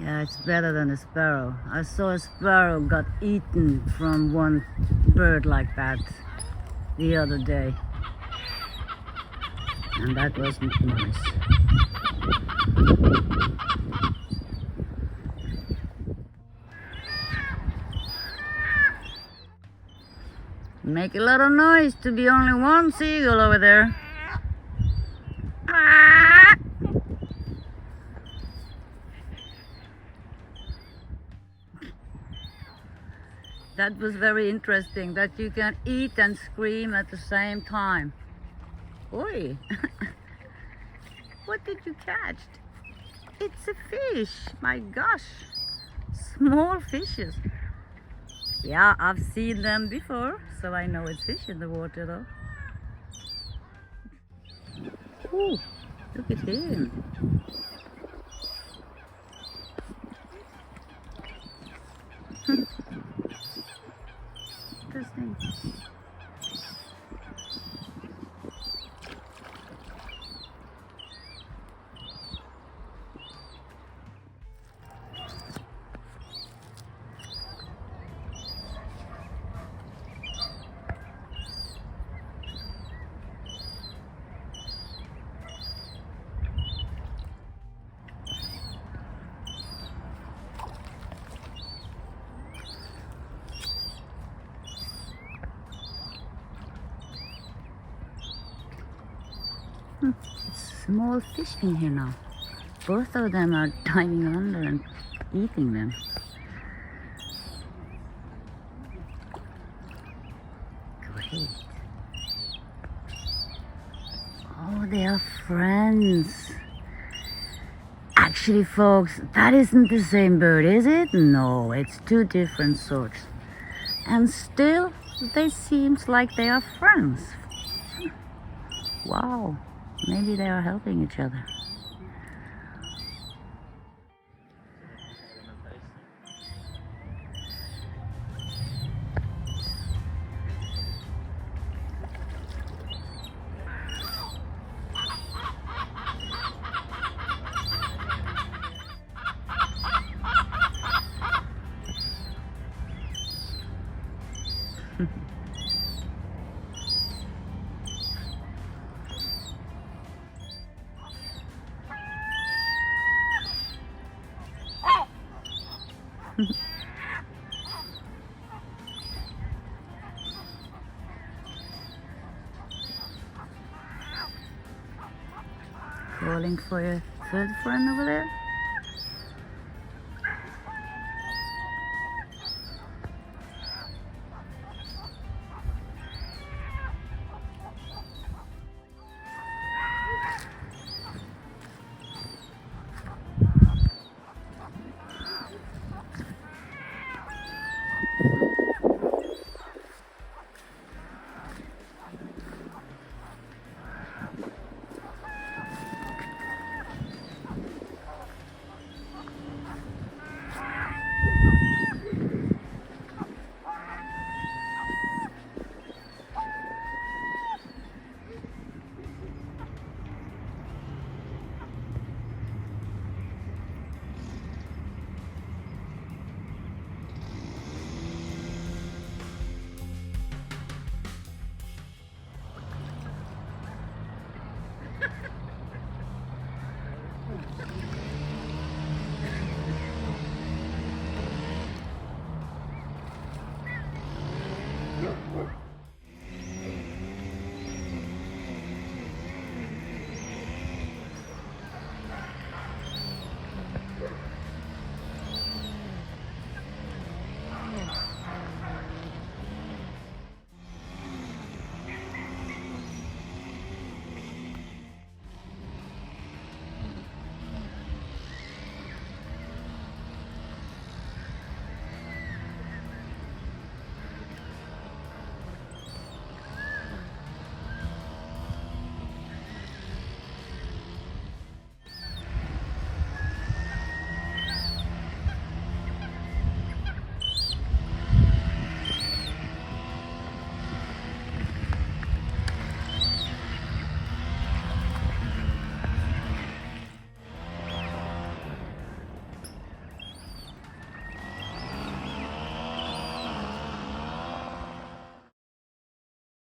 Yeah, it's better than a sparrow. I saw a sparrow got eaten from one bird like that the other day. And that wasn't nice. Make a lot of noise to be only one seagull over there. That was very interesting that you can eat and scream at the same time. Oi! What did you catch? It's a fish! My gosh! Small fishes. Yeah, I've seen them before, so I know it's fish in the water though. Ooh, look at him. Interesting. It's small fish in here now. Both of them are diving under and eating them. Great. Oh, they are friends. Actually, folks, that isn't the same bird, is it? No, it's two different sorts. And still, they seem like they are friends. Wow. Maybe they are helping each other. Calling for your third friend over there?